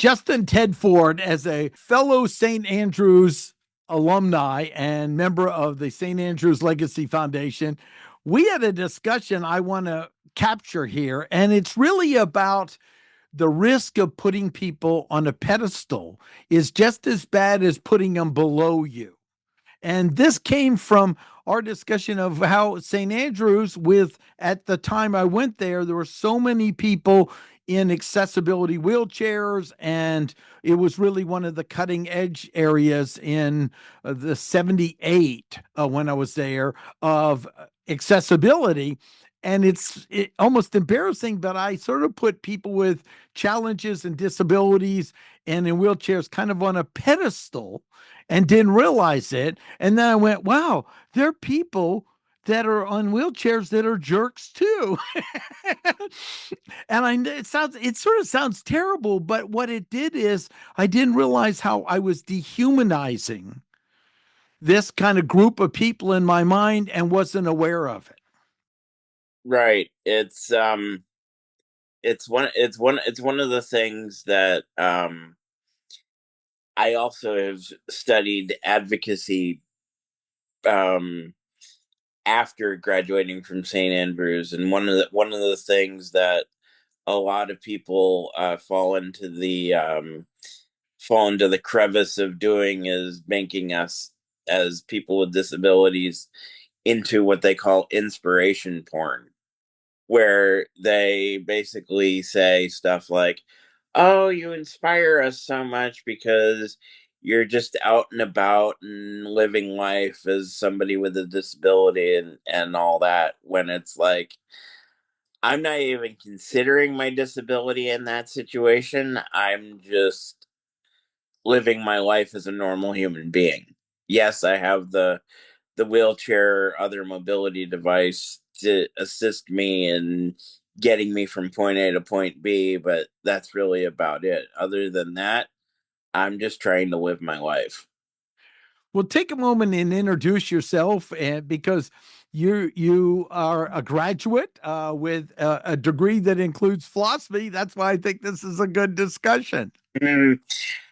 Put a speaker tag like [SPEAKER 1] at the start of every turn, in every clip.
[SPEAKER 1] Justin Tedford, as a fellow St. Andrews alumni and member of the St. Andrews Legacy Foundation, we had a discussion I want to capture here, and it's really about the risk of putting people on a pedestal is just as bad as putting them below you. And this came from our discussion of how St. Andrews, with at the time I went there were so many people in accessibility wheelchairs, and it was really one of the cutting edge areas in the 78 when I was there of accessibility. And almost embarrassing, but I sort of put people with challenges and disabilities and in wheelchairs kind of on a pedestal and didn't realize it. And then I went, wow, there are people that are on wheelchairs that are jerks too. And it sort of sounds terrible, but what it did is I didn't realize how I was dehumanizing this kind of group of people in my mind and wasn't aware of it.
[SPEAKER 2] Right. It's one of the things that I also have studied advocacy um after graduating from St. Andrews, and one of the things that a lot of people fall into the crevice of doing is making us as people with disabilities into what they call inspiration porn, where they basically say stuff like, "Oh, you inspire us so much because you're just out and about and living life as somebody with a disability and all that." When it's like, I'm not even considering my disability in that situation. I'm just living my life as a normal human being. Yes, I have the wheelchair, other mobility device to assist me in getting me from point A to point B, but that's really about it. Other than that, I'm just trying to live my life.
[SPEAKER 1] Well, take a moment and introduce yourself, and because you are a graduate with a degree that includes philosophy, that's why I think this is a good discussion.
[SPEAKER 2] Mm,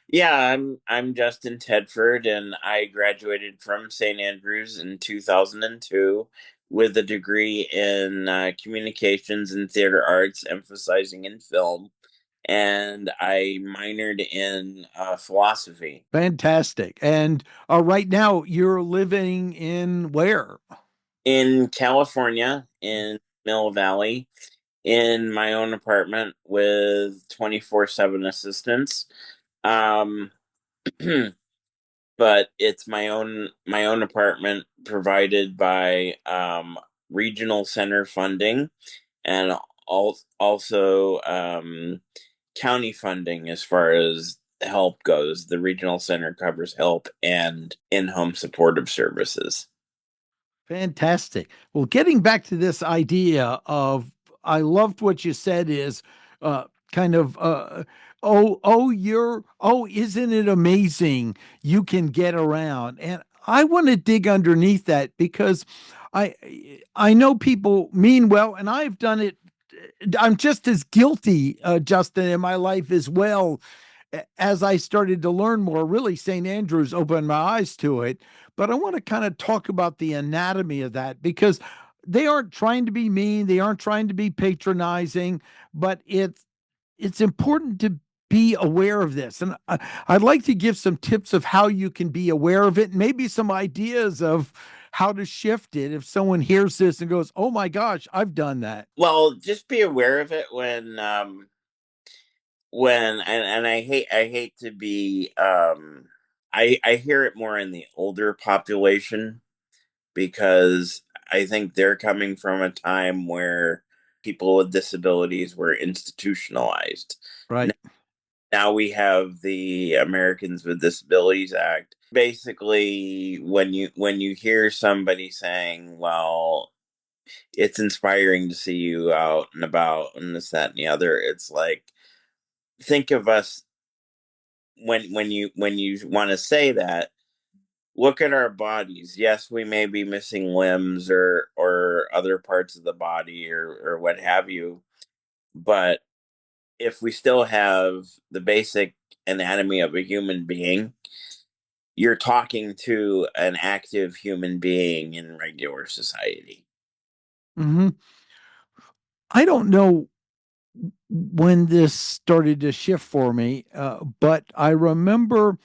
[SPEAKER 2] yeah, I'm Justin Tedford, and I graduated from St. Andrews in 2002 with a degree in communications and theater arts, emphasizing in film, and I minored in philosophy.
[SPEAKER 1] Fantastic. And right now, you're living in where?
[SPEAKER 2] In California, in Mill Valley, in my own apartment with 24/7 assistance. Um, but it's my own apartment provided by regional center funding, and also county funding as far as help goes. The regional center covers help and in-home supportive services.
[SPEAKER 1] Fantastic. Well, getting back to this idea of, I loved what you said is kind of, isn't it amazing you can get around? And I want to dig underneath that because I I know people mean well, and I've done it. I'm just as guilty, Justin, in my life as well. As I started to learn more, really, St. Andrews opened my eyes to it. But I want to kind of talk about the anatomy of that because they aren't trying to be mean, they aren't trying to be patronizing, but it's important to be aware of this. And I'd like to give some tips of how you can be aware of it, maybe some ideas of how to shift it if someone hears this and goes, "Oh my gosh, I've done that."
[SPEAKER 2] Well, just be aware of it when I hate to be I hear it more in the older population, because I think they're coming from a time where people with disabilities were institutionalized.
[SPEAKER 1] Right.
[SPEAKER 2] Now we have the Americans with Disabilities Act. Basically, when you hear somebody saying, "Well, it's inspiring to see you out and about and this, that, and the other," it's like, think of us when you want to say that. Look at our bodies. Yes, we may be missing limbs or other parts of the body or what have you, but if we still have the basic anatomy of a human being, you're talking to an active human being in regular society.
[SPEAKER 1] Hmm. I don't know when this started to shift for me, but I remember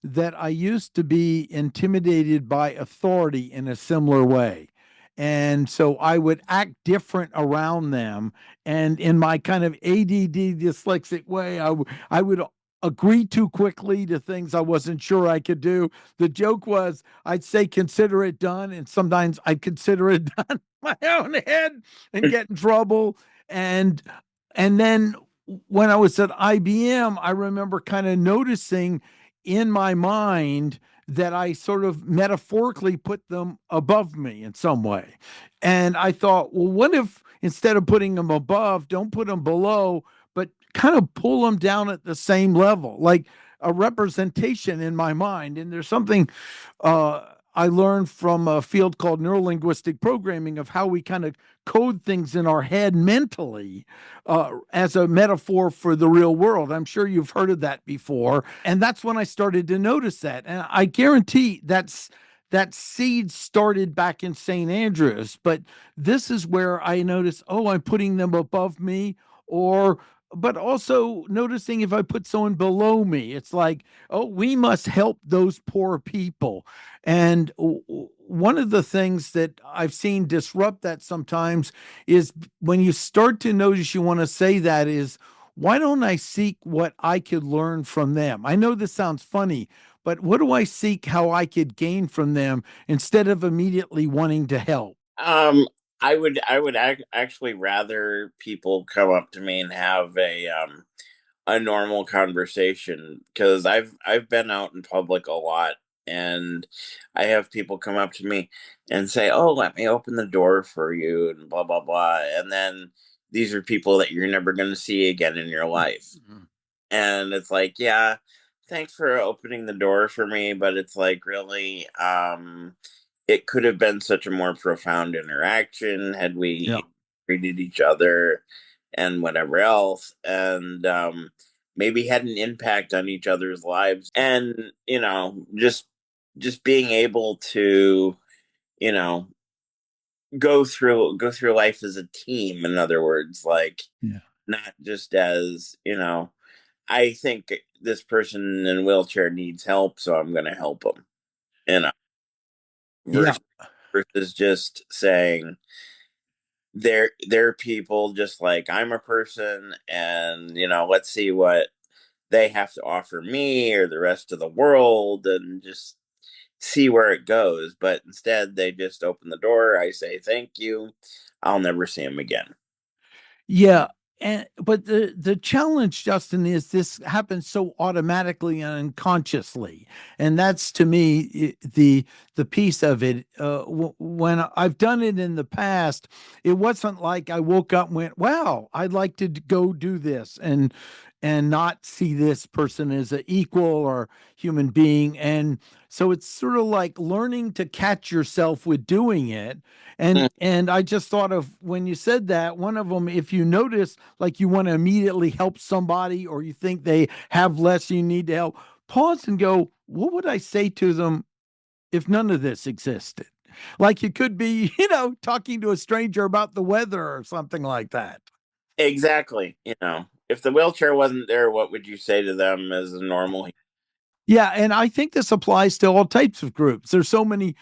[SPEAKER 1] that I used to be intimidated by authority in a similar way. And so I would act different around them. And in my kind of ADD dyslexic way, I would agree too quickly to things I wasn't sure I could do. The joke was I'd say, consider it done. And sometimes I'd consider it done in my own head and get in trouble. And and then when I was at IBM, I remember kind of noticing in my mind that I sort of metaphorically put them above me in some way. And I thought, well, what if instead of putting them above, don't put them below, but kind of pull them down at the same level, like a representation in my mind. And there's something uh, I learned from a field called neurolinguistic programming of how we kind of code things in our head mentally as a metaphor for the real world. I'm sure you've heard of that before. And that's when I started to notice that. And I guarantee that seed started back in St. Andrews, but this is where I notice, oh, I'm putting them above me, or but also noticing if I put someone below me, it's like, oh, we must help those poor people. And one of the things that I've seen disrupt that sometimes is when you start to notice you want to say that is, why don't I seek what I could learn from them? I know this sounds funny, but what do I seek how I could gain from them instead of immediately wanting to help?
[SPEAKER 2] Um, actually rather people come up to me and have a normal conversation, because I've been out in public a lot, and I have people come up to me and say, "Oh, let me open the door for you," and blah blah blah. And then these are people that you're never going to see again in your life. And it's like, yeah, thanks for opening the door for me, but it's like, really, it could have been such a more profound interaction had
[SPEAKER 1] Yeah.
[SPEAKER 2] we treated each other and whatever else, and maybe had an impact on each other's lives. And just being able to, you know go through life as a team, in other words, like,
[SPEAKER 1] Yeah.
[SPEAKER 2] not just as, I think this person in a wheelchair needs help, so I'm going to help them, you know,
[SPEAKER 1] Yeah.
[SPEAKER 2] versus just saying they're people just like I'm a person, and let's see what they have to offer me or the rest of the world, and just see where it goes. But instead, they just open the door. I say thank you. I'll never see them again.
[SPEAKER 1] Yeah, and but the challenge, Justin, is this happens so automatically and unconsciously, and that's to me the piece of it. When I've done it in the past, it wasn't like I woke up and went, "Wow, I'd like to go do this," and not see this person as an equal or human being. And so it's sort of like learning to catch yourself with doing it. And I just thought of when you said that, one of them, if you notice like you want to immediately help somebody or you think they have less you need to help, pause and go, what would I say to them if none of this existed? Like you could be, talking to a stranger about the weather or something like that.
[SPEAKER 2] Exactly. If the wheelchair wasn't there, what would you say to them as a normal?
[SPEAKER 1] Yeah, and I think this applies to all types of groups. There's so many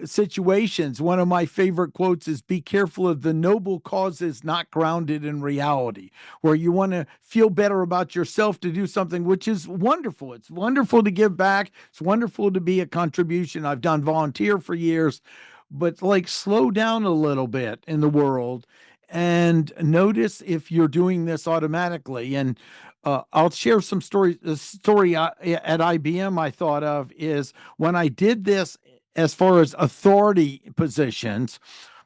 [SPEAKER 1] situations. One of my favorite quotes is, be careful of the noble causes not grounded in reality, where you want to feel better about yourself to do something, which is wonderful. It's wonderful to give back. It's wonderful to be a contribution. I've done volunteer for years, but like slow down a little bit in the world and notice if you're doing this automatically. And I'll share some stories. The story at IBM I thought of is when I did this as far as authority positions,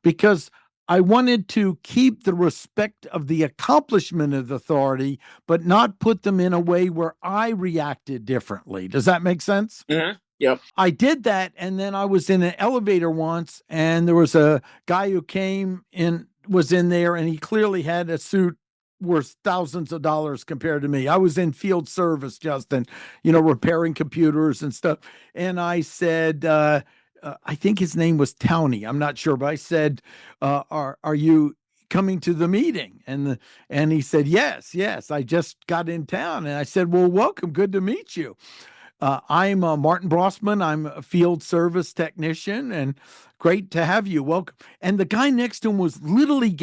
[SPEAKER 1] because I wanted to keep the respect of the accomplishment of the authority, but not put them in a way where I reacted differently. Does that make sense?
[SPEAKER 2] Yep.
[SPEAKER 1] I did that. And then I was in an elevator once, and there was a guy who came in, was in there, and he clearly had a suit worth thousands of dollars compared to me. I was in field service, Justin, repairing computers and stuff. And I said, I think his name was Towney. I'm not sure, but I said, are you coming to the meeting? And he said, yes, yes. I just got in town. And I said, well, welcome. Good to meet you. I'm Martin Brossman. I'm a field service technician, and great to have you. Welcome. And the guy next to him was literally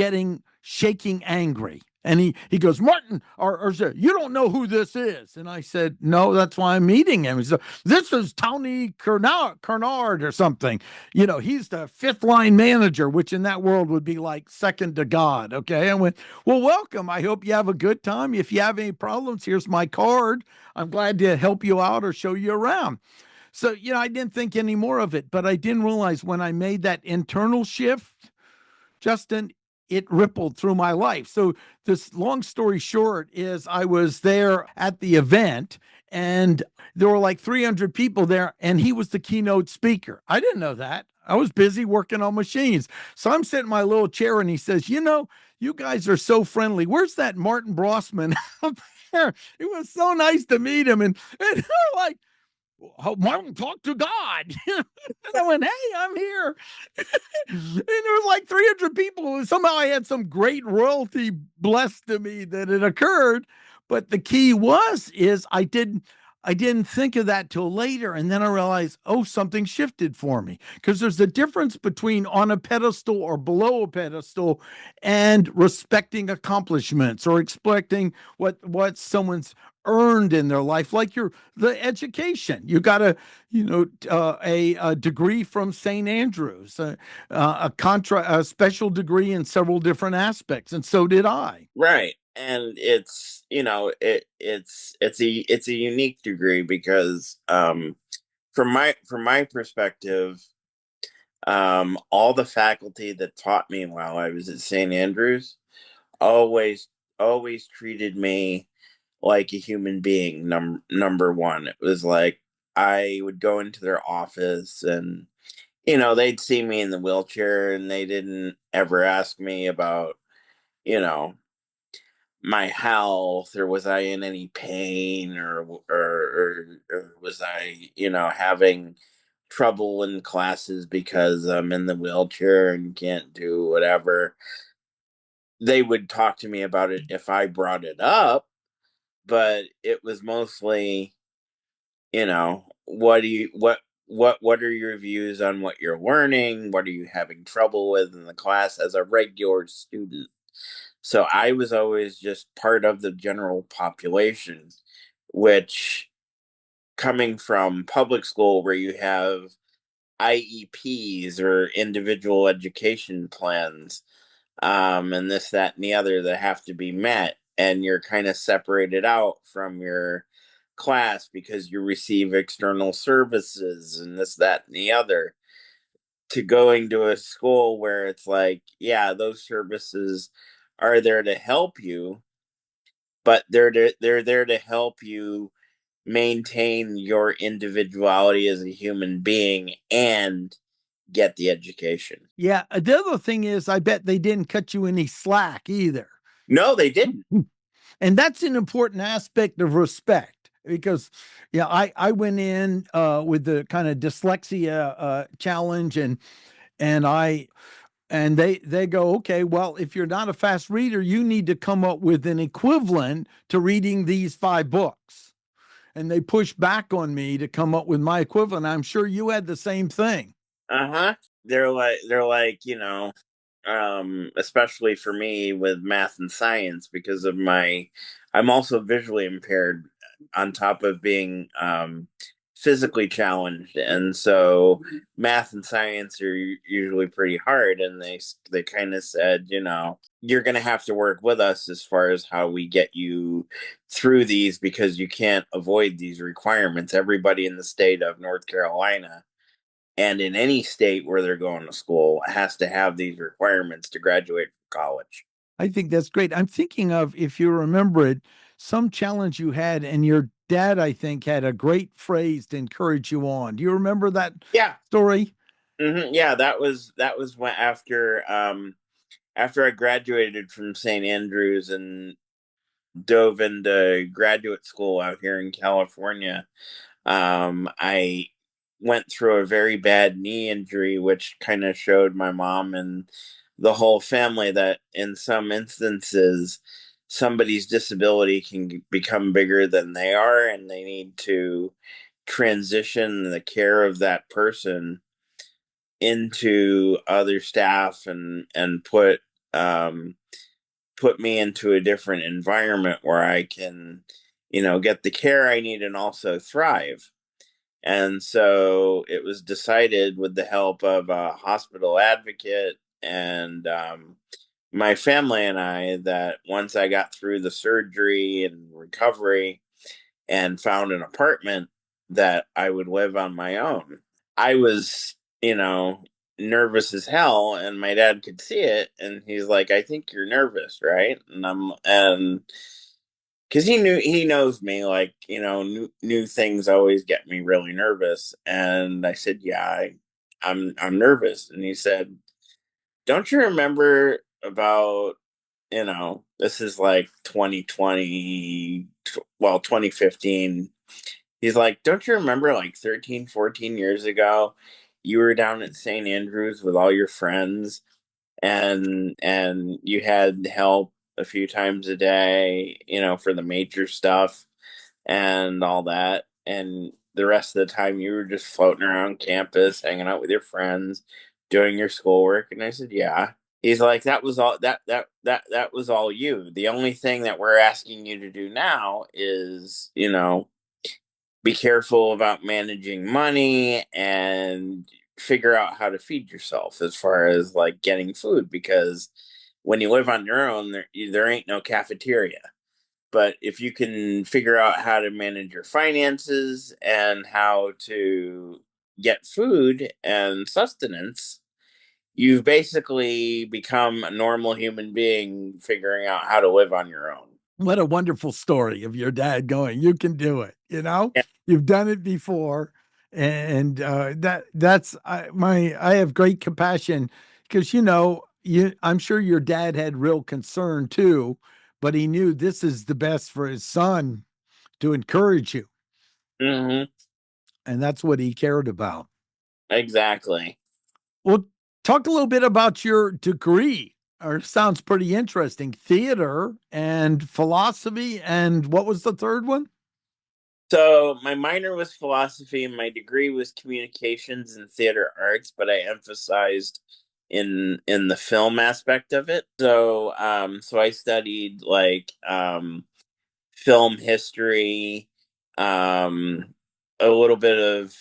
[SPEAKER 1] shaking angry. And he goes, Martin, or you don't know who this is. And I said, no, that's why I'm meeting him. He said, this is Tony Kernard or something. He's the fifth line manager, which in that world would be like second to God. Okay. I went, well, welcome. I hope you have a good time. If you have any problems, here's my card. I'm glad to help you out or show you around. So, I didn't think any more of it, but I didn't realize when I made that internal shift, Justin, it rippled through my life. So, this long story short is I was there at the event and there were like 300 people there, and he was the keynote speaker. I didn't know that. I was busy working on machines. So I'm sitting in my little chair and he says, you guys are so friendly. Where's that Martin Brossman up there? It was so nice to meet him. And they're like, Martin, talk to God. And I went, hey, I'm here. And there was like 300 people. Somehow I had some great royalty blessed to me that it occurred. But the key is I didn't think of that till later. And then I realized, oh, something shifted for me. Because there's a difference between on a pedestal or below a pedestal and respecting accomplishments or expecting what someone's earned in their life, like the education. You got a degree from St. Andrews, a special degree in several different aspects, and so did I.
[SPEAKER 2] Right. And it's it's a unique degree because from my perspective, all the faculty that taught me while I was at St. Andrews always always treated me like a human being. Number one, it was like I would go into their office and they'd see me in the wheelchair and they didn't ever ask me about you know my health, or was I in any pain, or was I having trouble in classes because I'm in the wheelchair and can't do whatever. They would talk to me about it if I brought it up, but it was mostly, what do you what are your views on what you're learning? What are you having trouble with in the class as a regular student? So I was always just part of the general population, which, coming from public school where you have IEPs or individual education plans, and this, that, and the other that have to be met, and you're kind of separated out from your class because you receive external services and this, that, and the other, to going to a school where it's like, yeah, those services are there to help you, but they're there to help you maintain your individuality as a human being and get the education.
[SPEAKER 1] Yeah. The other thing is, I bet they didn't cut you any slack either.
[SPEAKER 2] No, they didn't.
[SPEAKER 1] And that's an important aspect of respect because, yeah, I went in with the kind of dyslexia challenge, and I and they go, okay, well, if you're not a fast reader, you need to come up with an equivalent to reading these 5 books. And they pushed back on me to come up with my equivalent. I'm sure you had the same thing.
[SPEAKER 2] Uh-huh. They're like, especially for me with math and science, because of I'm also visually impaired on top of being physically challenged, and so math and science are usually pretty hard, and they kind of said, you're going to have to work with us as far as how we get you through these, because you can't avoid these requirements. Everybody in the state of North Carolina, and in any state where they're going to school, has to have these requirements to graduate from college.
[SPEAKER 1] I think that's great. I'm thinking of, if you remember it, some challenge you had, and your dad, I think, had a great phrase to encourage you on. Do you remember that
[SPEAKER 2] Yeah.
[SPEAKER 1] story?
[SPEAKER 2] Yeah, that was when, after I graduated from St. Andrews, and dove into graduate school out here in California, I went through a very bad knee injury, which kind of showed my mom and the whole family that in some instances, somebody's disability can become bigger than they are, and they need to transition the care of that person into other staff and um, put me into a different environment where I can, get the care I need and also thrive. And so it was decided with the help of a hospital advocate and my family and I that once I got through the surgery and recovery and found an apartment, that I would live on my own. I was, nervous as hell, and my dad could see it, and he's like, "I think you're nervous, right?" And because he knows me, like, new things always get me really nervous, and I said, "Yeah, I'm nervous," and he said, "Don't you remember about?" This is like 2020, well, 2015. He's like, "Don't you remember like 13, 14 years ago, you were down at St. Andrews with all your friends and you had help a few times a day, for the major stuff and all that. And the rest of the time you were just floating around campus, hanging out with your friends, doing your schoolwork." And I said, "Yeah." He's like, "That was all that was all you. The only thing that we're asking you to do now is, be careful about managing money and figure out how to feed yourself as far as like getting food, because when you live on your own, there ain't no cafeteria. But if you can figure out how to manage your finances and how to get food and sustenance, you've basically become a normal human being figuring out how to live on your own."
[SPEAKER 1] What a wonderful story of your dad going, "You can do it."
[SPEAKER 2] Yeah.
[SPEAKER 1] You've done it before, and that's I have great compassion because I'm sure your dad had real concern too, but he knew this is the best for his son to encourage you,
[SPEAKER 2] Hmm.
[SPEAKER 1] and that's what he cared about.
[SPEAKER 2] Exactly.
[SPEAKER 1] Well, talk a little bit about your degree. Or sounds pretty interesting. Theater and philosophy, and what was the third one?
[SPEAKER 2] So my minor was philosophy and my degree was communications and theater arts, but I emphasized in the film aspect of it. So I studied like film history, um a little bit of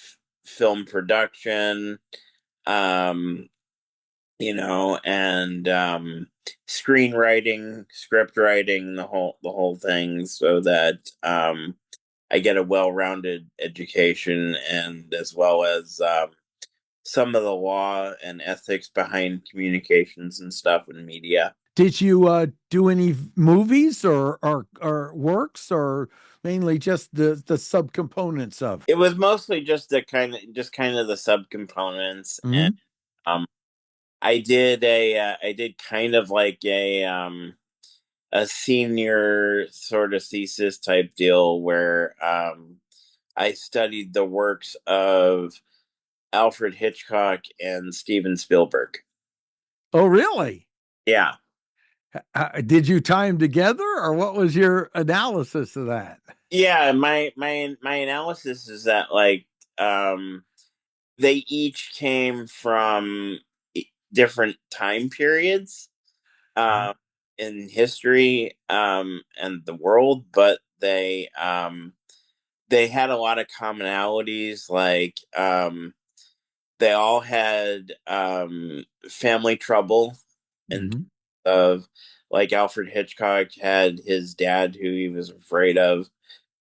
[SPEAKER 2] film production, um and screenwriting, script writing, the whole thing, so that I get a well-rounded education, and as well as some of the law and ethics behind communications and stuff in media.
[SPEAKER 1] Did you do any movies or works, or mainly just the subcomponents of?
[SPEAKER 2] It was mostly just kind of the subcomponents, and
[SPEAKER 1] Mhm.
[SPEAKER 2] um, I did kind of like a senior sort of thesis type deal where I studied the works of Alfred Hitchcock and Steven Spielberg.
[SPEAKER 1] Oh, really?
[SPEAKER 2] Yeah.
[SPEAKER 1] Did you tie them together, or what was your analysis of that?
[SPEAKER 2] Yeah, my analysis is that like um they each came from different time periods
[SPEAKER 1] Mhm.
[SPEAKER 2] um in history and the world, but they had a lot of commonalities, like they all had family trouble, and
[SPEAKER 1] Mhm.
[SPEAKER 2] of like Alfred Hitchcock had his dad who he was afraid of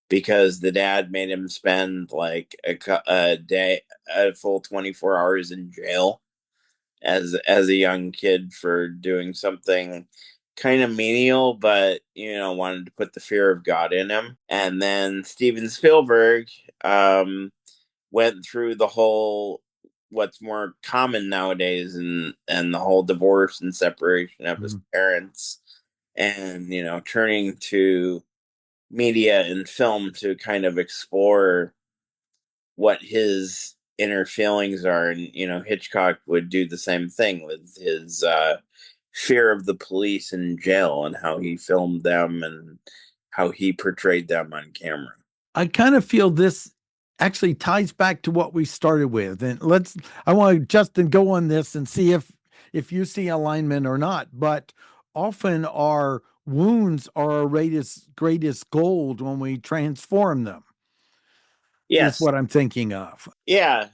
[SPEAKER 2] because the dad made him spend like a day, a full 24 hours in jail as a young kid for doing something kind of menial, but wanted to put the fear of God in him. And then Steven Spielberg went through the whole, what's more common nowadays, and the whole divorce and separation of his
[SPEAKER 1] Mhm.
[SPEAKER 2] parents, and turning to media and film to kind of explore what his inner feelings are. And Hitchcock would do the same thing with his fear of the police in jail and how he filmed them and how he portrayed them on camera.
[SPEAKER 1] I kind of feel this actually ties back to what we started with. And I want to, Justin, go on this and see if you see alignment or not. But often our wounds are our greatest gold when we transform them, is
[SPEAKER 2] Yes.
[SPEAKER 1] what I'm thinking of.
[SPEAKER 2] Yeah.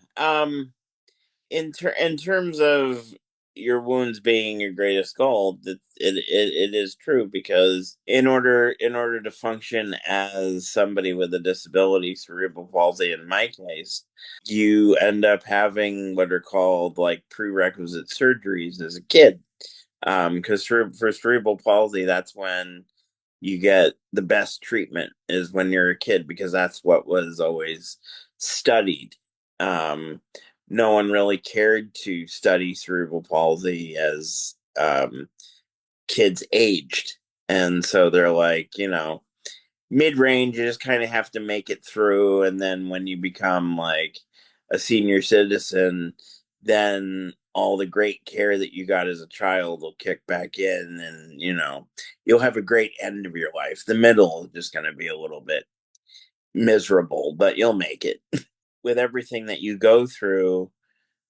[SPEAKER 2] In terms of your wounds being your greatest goal, it is true, because in order to function as somebody with a disability, cerebral palsy in my case, you end up having what are called like prerequisite surgeries as a kid. Because for cerebral palsy, that's when you get the best treatment, is when you're a kid, because that's what was always studied. Um, no one really cared to study cerebral palsy as kids aged. And so they're like, mid range, you just kind of have to make it through. And then when you become like a senior citizen, then all the great care that you got as a child will kick back in, and you'll have a great end of your life. The middle is just going to be a little bit miserable, but you'll make it. With everything that you go through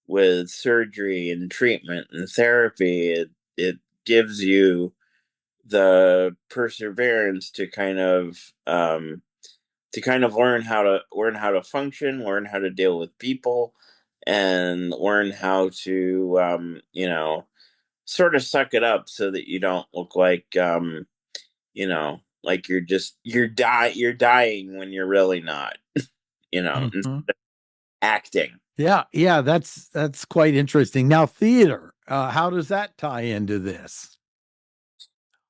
[SPEAKER 2] with surgery and treatment and therapy, it gives you the perseverance to kind of learn how to function, learn how to deal with people, and learn how to sort of suck it up so that you don't look like you're dying when you're really not, and
[SPEAKER 1] Mhm.
[SPEAKER 2] acting.
[SPEAKER 1] Yeah, yeah, that's quite interesting. Now, theater, how does that tie into this?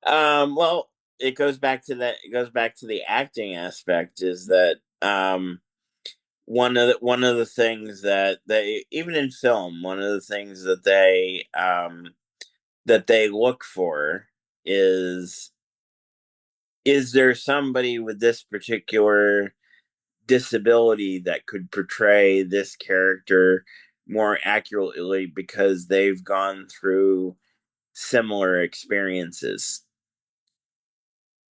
[SPEAKER 2] Well, it goes back to that. It goes back to the acting aspect. Is that one of the things that they, even in film, one of the things that they look for is is there somebody with this particular disability that could portray this character more accurately because they've gone through similar experiences,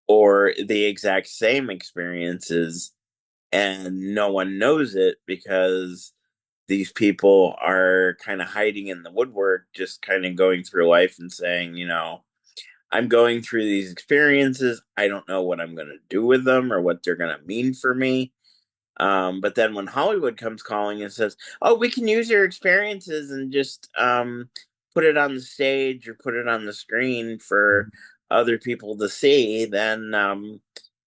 [SPEAKER 2] or the exact same experiences, and no one knows it because these people are kind of hiding in the woodwork, just kind of going through life and saying, I'm going through these experiences. I don't know what I'm going to do with them or what they're going to mean for me. But then when Hollywood comes calling and says, "Oh, we can use your experiences and just put it on the stage or put it on the screen for other people to see," then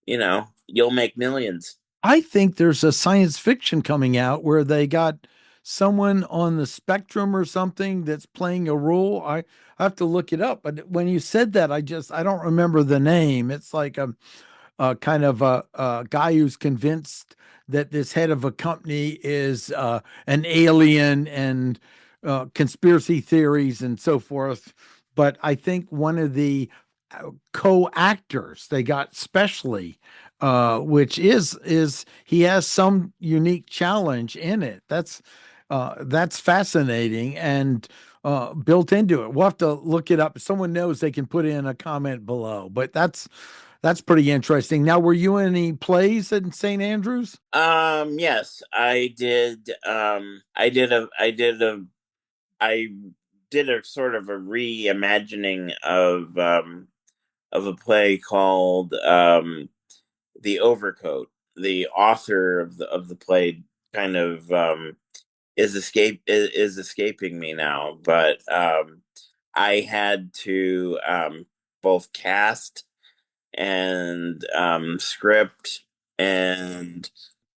[SPEAKER 2] you'll make millions.
[SPEAKER 1] I think there's a science fiction coming out where they got someone on the spectrum or something that's playing a role. I have to look it up, but when you said that, I don't remember the name. It's like kind of a guy who's convinced that this head of a company is an alien and conspiracy theories and so forth. But I think one of the co-actors they got specially, which is he has some unique challenge in it. That's fascinating and built into it. We'll have to look it up. If someone knows, they can put in a comment below. But that's pretty interesting. Now, were you in any plays in St. Andrews?
[SPEAKER 2] Yes, I did. I did a sort of a reimagining of a play called The Overcoat. The author of the play kind of is escaping me now, but I had to both cast and script and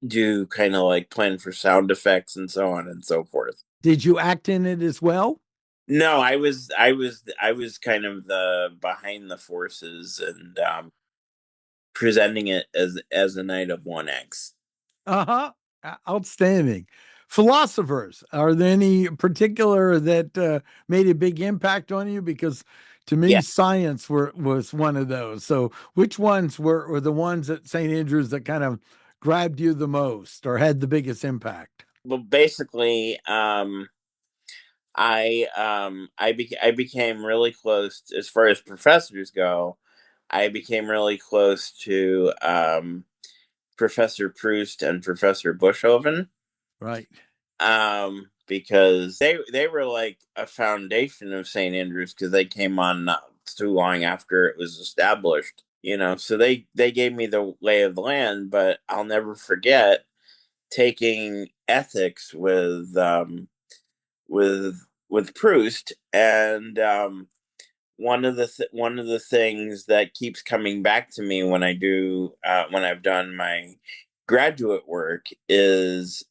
[SPEAKER 2] do kind of like plan for sound effects and so on and so forth.
[SPEAKER 1] Did you act in it as well?
[SPEAKER 2] No, I was kind of the behind the forces and presenting it as a night of one X.
[SPEAKER 1] Uh-huh. Outstanding. Philosophers, are there any particular that made a big impact on you? Because To
[SPEAKER 2] Yeah.
[SPEAKER 1] me, science was one of those. So, which ones were the ones at St. Andrews that kind of grabbed you the most or had the biggest impact?
[SPEAKER 2] Well, basically, I became really close as far as professors go. I became really close to Professor Proust and Professor Bushhoven,
[SPEAKER 1] Right.
[SPEAKER 2] because they were like a foundation of St. Andrews because they came on not too long after it was established. So they gave me the lay of the land, but I'll never forget taking ethics with Proust, and one of the things that keeps coming back to me when when I've done my graduate work is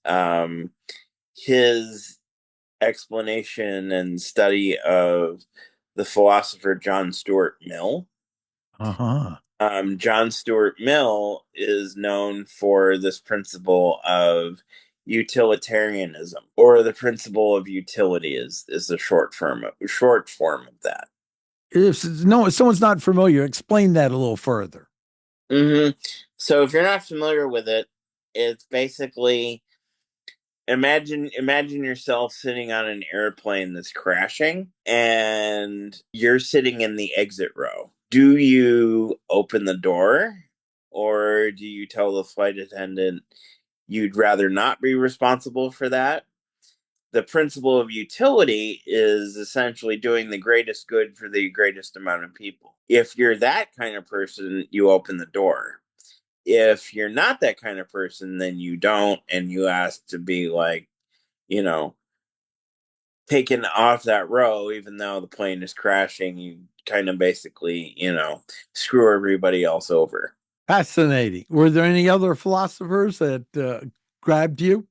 [SPEAKER 2] his explanation and study of the philosopher John Stuart Mill.
[SPEAKER 1] Uh-huh.
[SPEAKER 2] John Stuart Mill is known for this principle of utilitarianism, or the principle of utility is the short form of that.
[SPEAKER 1] If someone's not familiar, explain that a little further.
[SPEAKER 2] hmm So if you're not familiar with it, it's basically imagine yourself sitting on an airplane that's crashing and you're sitting in the exit row. Do you open the door, or do you tell the flight attendant you'd rather not be responsible for that? The principle of utility is essentially doing the greatest good for the greatest amount of people. If you're that kind of person, you open the door. If you're not that kind of person, then you don't, and you ask to be like, you know, taken off that row, even though the plane is crashing. You kind of basically, screw everybody else over.
[SPEAKER 1] Fascinating. Were there any other philosophers that grabbed you?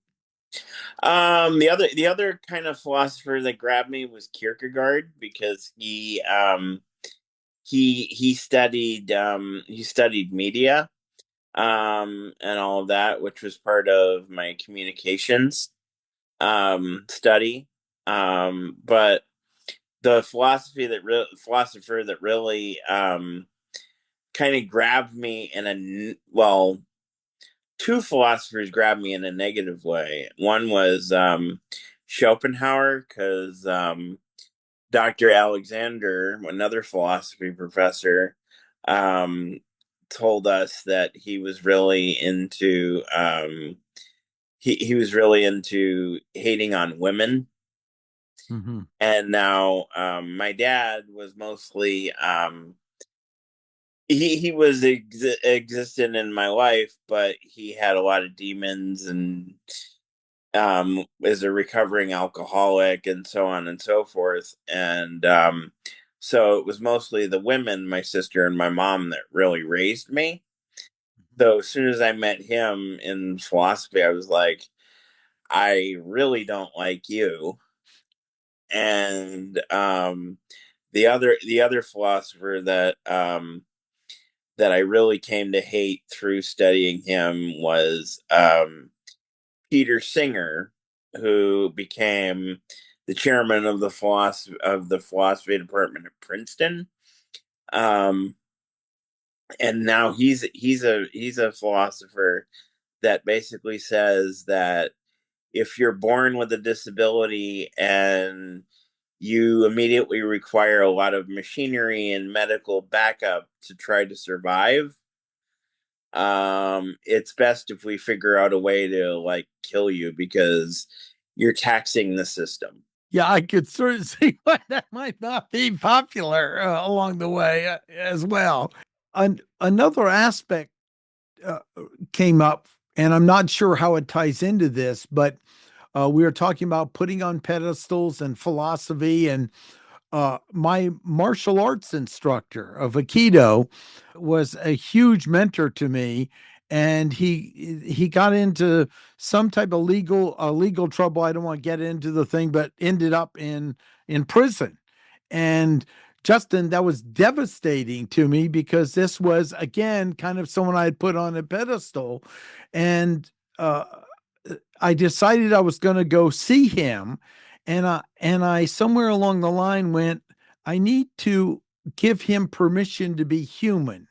[SPEAKER 2] The other kind of philosopher that grabbed me was Kierkegaard, because he studied media, and all of that, which was part of my communications study. But the philosopher that really kind of grabbed me well, two philosophers grabbed me in a negative way. One was Schopenhauer, because Dr. Alexander, another philosophy professor, um, told us that he was really into hating on women.
[SPEAKER 1] Mm-hmm.
[SPEAKER 2] And now my dad was mostly he was existent in my life, but he had a lot of demons, and is a recovering alcoholic, and so on and so forth. And so it was mostly the women, my sister and my mom, that really raised me. So as soon as I met him in philosophy, I was like, I really don't like you. And the other philosopher that I really came to hate through studying him was Peter Singer, who became the chairman of the philosophy department at Princeton. Um, and now he's a philosopher that basically says that if you're born with a disability and you immediately require a lot of machinery and medical backup to try to survive, it's best if we figure out a way to like kill you, because you're taxing the system.
[SPEAKER 1] Yeah, I could sort of see why that might not be popular along the way as well. Another aspect uh, came up, and I'm not sure how it ties into this, but we were talking about putting on pedestals and philosophy, and my martial arts instructor of Aikido was a huge mentor to me, and he got into some type of legal trouble. I don't want to get into the thing, but ended up in prison. And Justin, that was devastating to me because this was again kind of someone I had put on a pedestal, and uh, I decided I was going to go see him, and I somewhere along the line went, I need to give him permission to be human,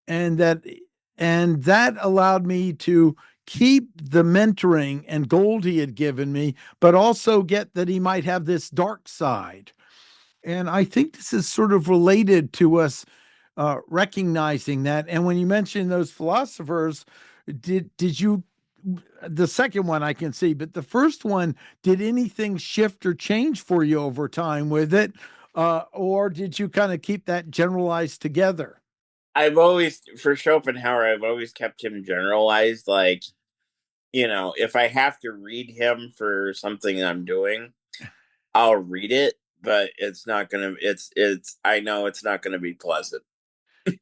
[SPEAKER 1] and that allowed me to keep the mentoring and gold he had given me, but also get that he might have this dark side. And I think this is sort of related to us recognizing that. And when you mentioned those philosophers, did you, the second one I can see, but the first one, did anything shift or change for you over time with it? Or did you kind of keep that generalized together?
[SPEAKER 2] I've always, for Schopenhauer, I've always kept him generalized. Like, if I have to read him for something I'm doing, I'll read it, but it's not gonna. I know it's not gonna be pleasant.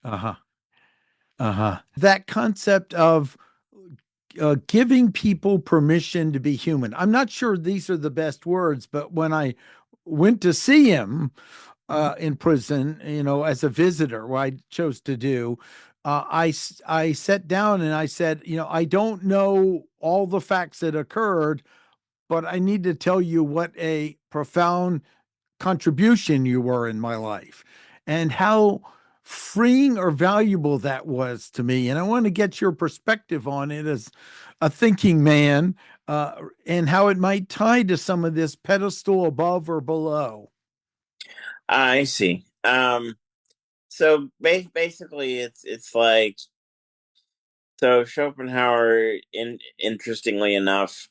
[SPEAKER 1] Uh huh. Uh huh. That concept of giving people permission to be human. I'm not sure these are the best words, but when I went to see him in prison, as a visitor, what I chose to do, I sat down and I said, I don't know all the facts that occurred, but I need to tell you what a profound contribution you were in my life and how freeing or valuable that was to me. And I want to get your perspective on it as a thinking man, and how it might tie to some of this pedestal above or below.
[SPEAKER 2] I see. So basically, it's like, so Schopenhauer. Interestingly enough,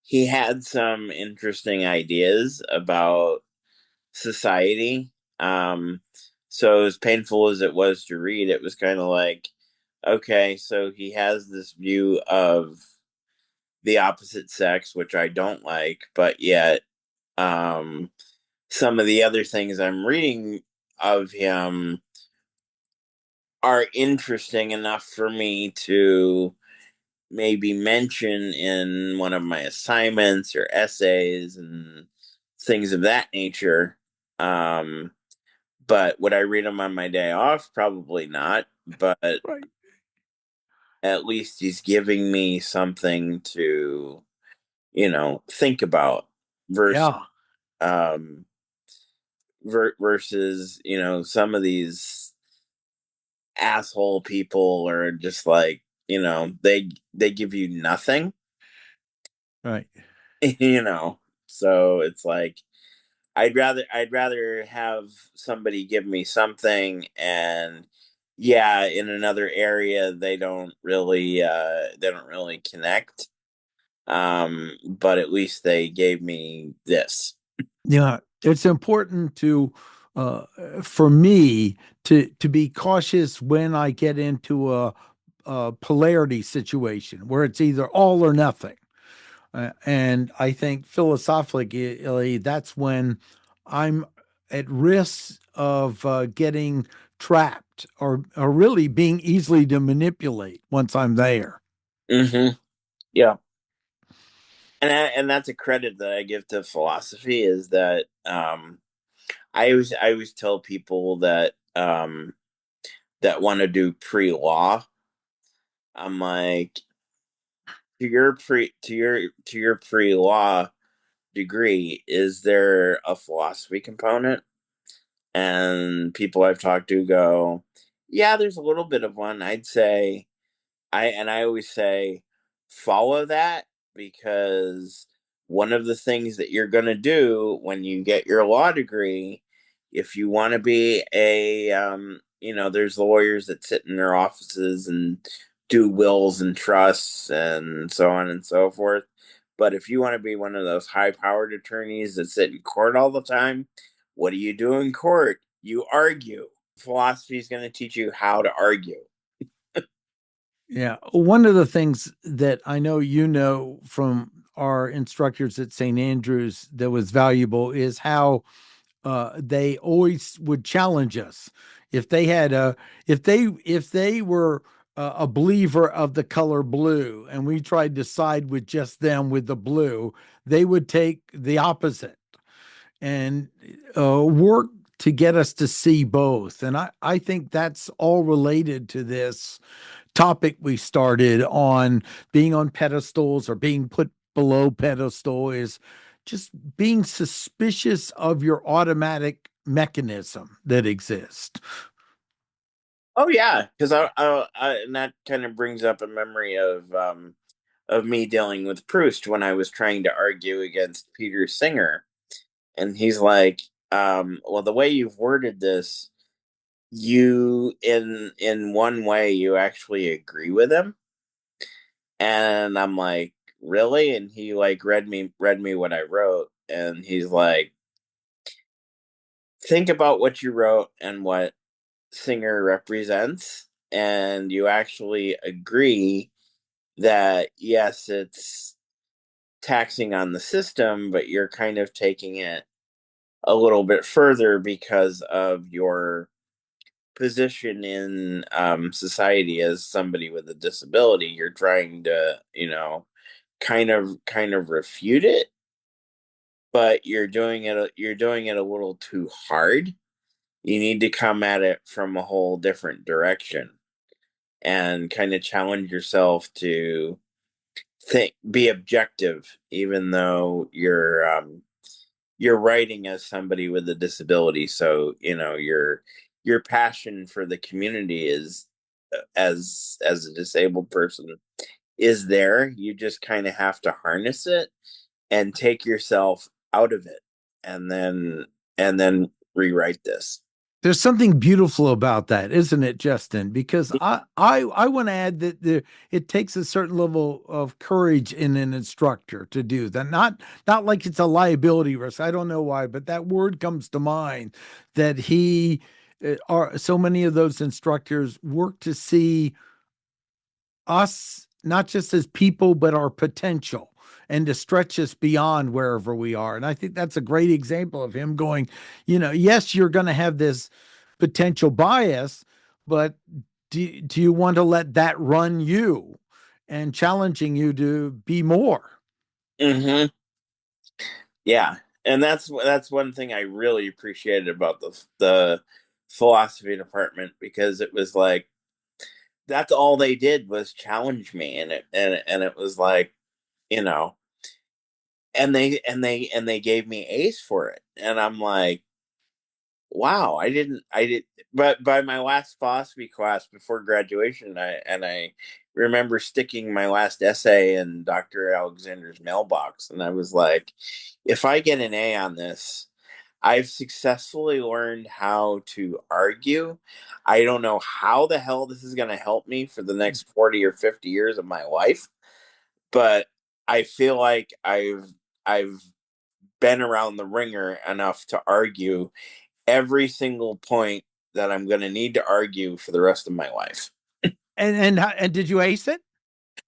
[SPEAKER 2] he had some interesting ideas about society. Um, so as painful as it was to read, it was kind of like, okay, so he has this view of the opposite sex, which I don't like, but yet, um, some of the other things I'm reading of him are interesting enough for me to maybe mention in one of my assignments or essays and things of that nature. Um, but would I read them on my day off? Probably not. But
[SPEAKER 1] Right.
[SPEAKER 2] at least he's giving me something to, think about versus,
[SPEAKER 1] Yeah.
[SPEAKER 2] um, versus, some of these asshole people are just like, they give you nothing.
[SPEAKER 1] Right.
[SPEAKER 2] you know so it's like, I'd rather have somebody give me something, and yeah, in another area they don't really connect, but at least they gave me this.
[SPEAKER 1] Yeah. It's important to, uh, for me to be cautious when I get into a polarity situation where it's either all or nothing. And I think philosophically, that's when I'm at risk of getting trapped or really being easily to manipulate once I'm there.
[SPEAKER 2] Yeah, and that's a credit that I give to philosophy, is that, I always tell people that want to do pre-law. I'm like, to your pre-law degree, is there a philosophy component? And people I've talked to go, yeah, there's a little bit of one. I always say, follow that, because one of the things that you're going to do when you get your law degree, if you want to be there's lawyers that sit in their offices and do wills and trusts and so on and so forth. But if you want to be one of those high powered attorneys that sit in court all the time, what do you do in court? You argue. Philosophy is going to teach you how to argue.
[SPEAKER 1] Yeah. One of the things that I know from our instructors at St. Andrews that was valuable is how they always would challenge us. If they had a, if they were a believer of the color blue, and we tried to side with just them with the blue, they would take the opposite and work to get us to see both. And I think that's all related to this topic we started on being on pedestals or being put below pedestal, is just being suspicious of your automatic mechanism that exists.
[SPEAKER 2] Oh yeah, because and that kind of brings up a memory of me dealing with Proust when I was trying to argue against Peter Singer, and he's like, well, the way you've worded this, you in one way you actually agree with him, and I'm like, really? And he like read me what I wrote, and he's like, think about what you wrote and what Singer represents, and you actually agree that yes, it's taxing on the system, but you're kind of taking it a little bit further because of your position in society as somebody with a disability. You're trying to, kind of refute it, but you're doing it a little too hard. You need to come at it from a whole different direction and kind of challenge yourself to be objective, even though you're writing as somebody with a disability. So your passion for the community is as a disabled person is there. You just kind of have to harness it and take yourself out of it, and then rewrite this.
[SPEAKER 1] There's something beautiful about that, isn't it, Justin? Because I want to add that it takes a certain level of courage in an instructor to do that. Not like it's a liability risk. I don't know why, but that word comes to mind that he are so many of those instructors work to see us not just as people, but our potential and to stretch us beyond wherever we are. And I think that's a great example of him going, yes, you're going to have this potential bias, but do you want to let that run you and challenging you to be more?
[SPEAKER 2] Hmm. Yeah, and that's one thing I really appreciated about the philosophy department, because it was like that's all they did was challenge me, and it was like, you know and they gave me A's for it, and I'm like, wow, I did. But by my last philosophy class before graduation, I remember sticking my last essay in Dr. Alexander's mailbox, and I was like, if I get an A on this, I've successfully learned how to argue. I don't know how the hell this is going to help me for the next 40 or 50 years of my life, but I feel like I've been around the ringer enough to argue every single point that I'm going to need to argue for the rest of my life.
[SPEAKER 1] And did you ace it?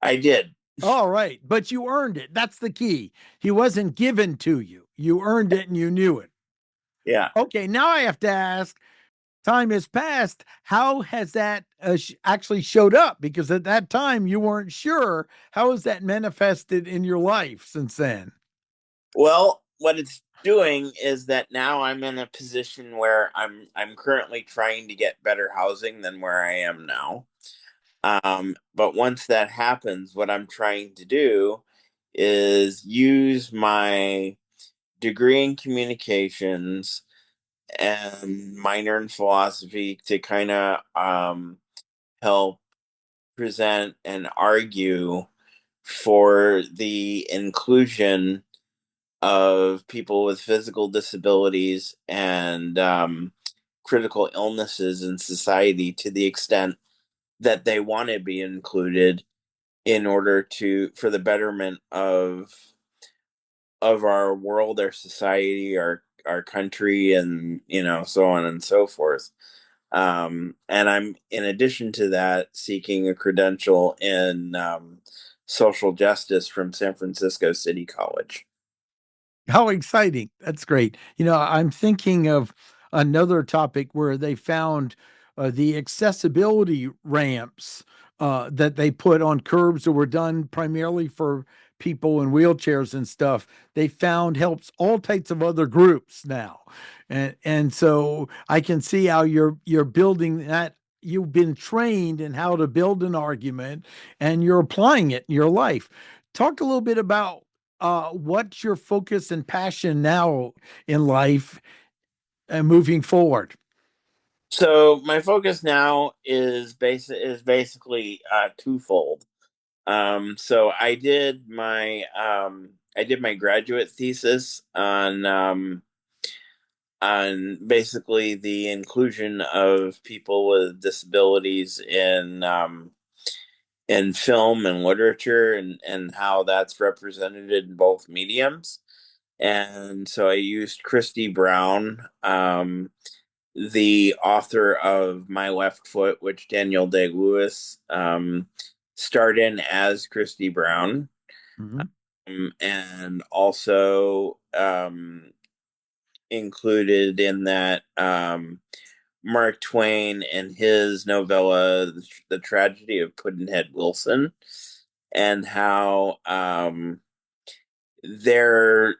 [SPEAKER 2] I did.
[SPEAKER 1] All right, but you earned it. That's the key. He wasn't given to you. You earned it and you knew it.
[SPEAKER 2] Yeah.
[SPEAKER 1] Okay, now I have to ask, time has passed. How has that actually showed up? Because at that time you weren't sure. How has that manifested in your life since then?
[SPEAKER 2] Well, what it's doing is that now I'm in a position where I'm currently trying to get better housing than where I am now. But once that happens, what I'm trying to do is use my degree in communications and minor in philosophy to kind of help present and argue for the inclusion of people with physical disabilities and critical illnesses in society, to the extent that they want to be included, in order to for the betterment of our world, our society, our country, and so on and so forth. And I'm, in addition to that, seeking a credential in social justice from San Francisco City College.
[SPEAKER 1] How exciting. That's great. I'm thinking of another topic where they found the accessibility ramps that they put on curbs that were done primarily for people in wheelchairs and stuff. They found helps all types of other groups now. And so I can see how you're building that. You've been trained in how to build an argument and you're applying it in your life. Talk a little bit about what's your focus and passion now in life, and moving forward?
[SPEAKER 2] So my focus now is basically twofold. So I did my graduate thesis on basically the inclusion of people with disabilities in film and literature, and how that's represented in both mediums. And so I used Christy Brown, the author of My Left Foot, which Daniel Day Lewis starred in as Christy Brown,
[SPEAKER 1] Mhm.
[SPEAKER 2] and also included in that Mark Twain and his novella, The Tragedy of Pudd'nhead Wilson, and how they're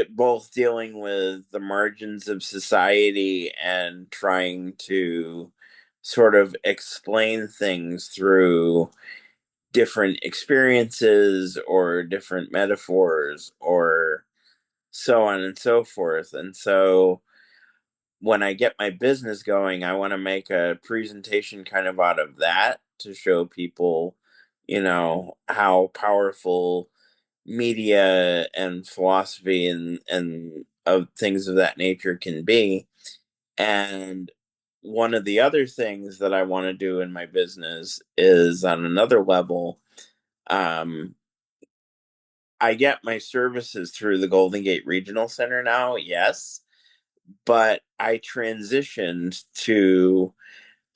[SPEAKER 2] both dealing with the margins of society and trying to sort of explain things through different experiences or different metaphors or so on and so forth. And so when I get my business going, I want to make a presentation kind of out of that to show people, how powerful media and philosophy and of things of that nature can be. And one of the other things that I want to do in my business is on another level. Um, I get my services through the Golden Gate Regional Center now, yes, but I transitioned to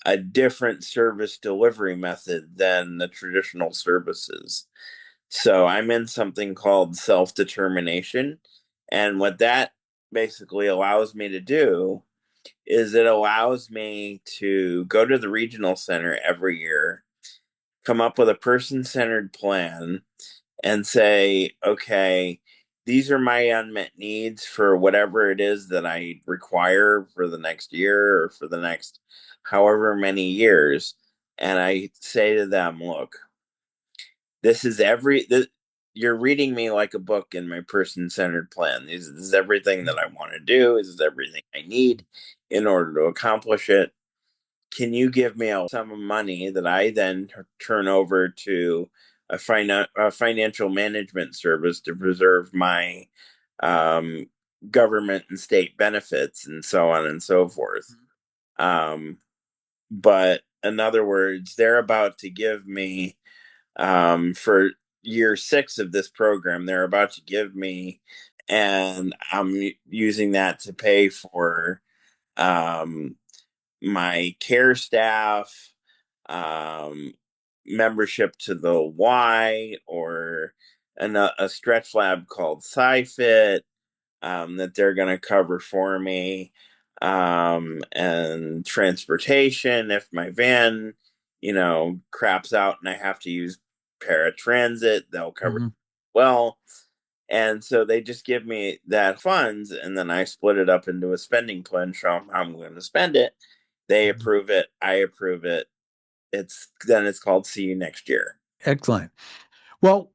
[SPEAKER 2] a different service delivery method than the traditional services. So I'm in something called self determination. And what that basically allows me to do is it allows me to go to the regional center every year, come up with a person centered plan, and say, okay, these are my unmet needs for whatever it is that I require for the next year or for the next however many years. And I say to them, look, this is you're reading me like a book in my person centered plan. This is everything that I want to do. This is everything I need in order to accomplish it. Can you give me a sum of money that I then turn over to a financial management service to preserve my um, government and state benefits and so on and so forth? Um, but in other words, they're about to give me for year 6 of this program, they're about to give me, and I'm using that to pay for um, my care staff, um, membership to the Y, or a stretch lab called SciFit that they're going to cover for me, and transportation if my van, craps out and I have to use paratransit, they'll cover it
[SPEAKER 1] Mhm.
[SPEAKER 2] well. And so they just give me that funds, and then I split it up into a spending plan, show them how I'm going to spend it. They
[SPEAKER 1] Mhm.
[SPEAKER 2] approve it, I approve it. It's called see you next year.
[SPEAKER 1] Excellent. Well,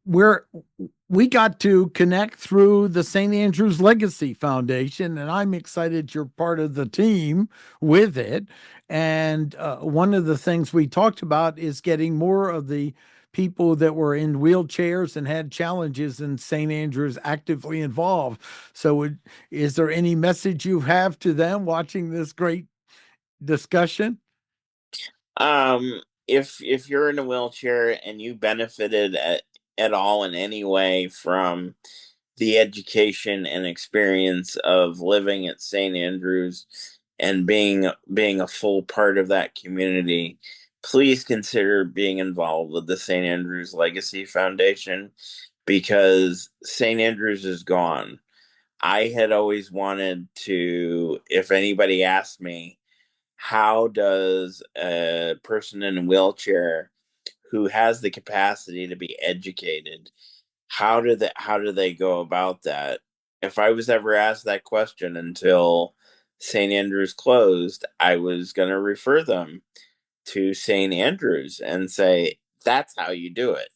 [SPEAKER 1] we got to connect through the St. Andrew's Legacy Foundation, and I'm excited you're part of the team with it. And one of the things we talked about is getting more of the people that were in wheelchairs and had challenges in St. Andrew's actively involved. So, is there any message you have to them watching this great discussion?
[SPEAKER 2] If you're in a wheelchair and you benefited at all in any way from the education and experience of living at St. Andrews and being a full part of that community, please consider being involved with the St. Andrews Legacy Foundation, because St. Andrews is gone. I had always wanted to, if anybody asked me, how does a person in a wheelchair who has the capacity to be educated, how do they go about that? If I was ever asked that question until St. Andrews closed, I was going to refer them to St. Andrews and say, that's how you do it.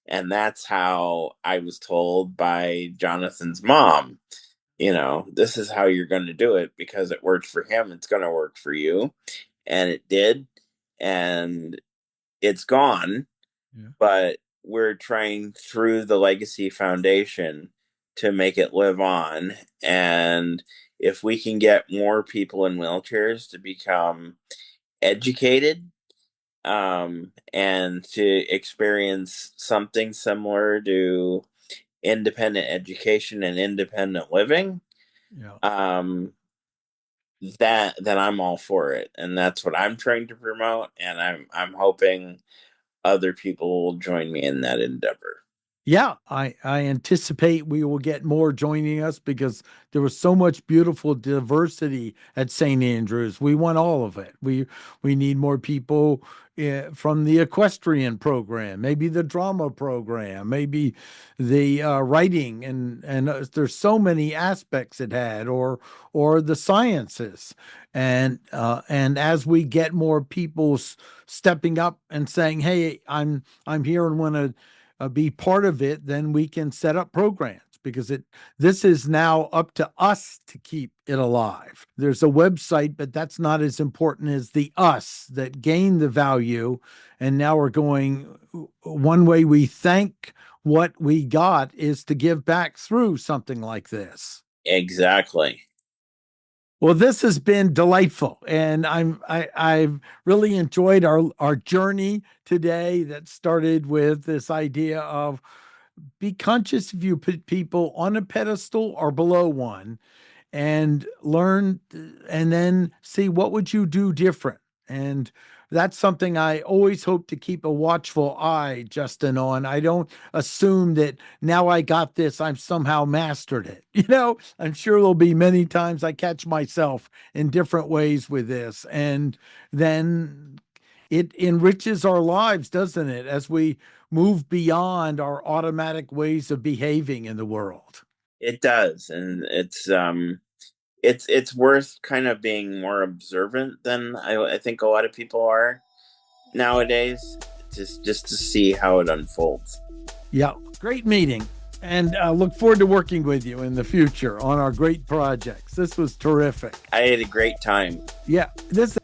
[SPEAKER 2] And that's how I was told by Jonathan's mom. this is how you're going to do it because it worked for him. It's going to work for you. And it did. And it's gone. Yeah. But we're trying through the Legacy Foundation to make it live on. And if we can get more people in wheelchairs to become educated, and to experience something similar to independent education and independent living, then I'm all for it, and that's what I'm trying to promote. And I'm hoping other people will join me in that endeavor.
[SPEAKER 1] Yeah, I anticipate we will get more joining us because there was so much beautiful diversity at St. Andrews. We want all of it. We need more people from the equestrian program, maybe the drama program, maybe the writing, and there's so many aspects it had, or the sciences, and as we get more people stepping up and saying, "Hey, I'm here and want to." Be part of it, then we can set up programs because this is now up to us to keep it alive. There's a website, but that's not as important as the us that gain the value. And now we're going, one way we thank what we got is to give back through something like this.
[SPEAKER 2] Exactly.
[SPEAKER 1] Well, this has been delightful, and I've really enjoyed our journey today that started with this idea of be conscious if you put people on a pedestal or below one, and learn, and then see what would you do different. And that's something I always hope to keep a watchful eye, Justin, on. I don't assume that now I got this, I've somehow mastered it. I'm sure there'll be many times I catch myself in different ways with this. And then it enriches our lives, doesn't it, as we move beyond our automatic ways of behaving in the world.
[SPEAKER 2] It does. And it's worth kind of being more observant than I think a lot of people are nowadays, just to see how it unfolds.
[SPEAKER 1] Yeah, great meeting, and look forward to working with you in the future on our great projects. This was terrific.
[SPEAKER 2] I had a great time.
[SPEAKER 1] Yeah, this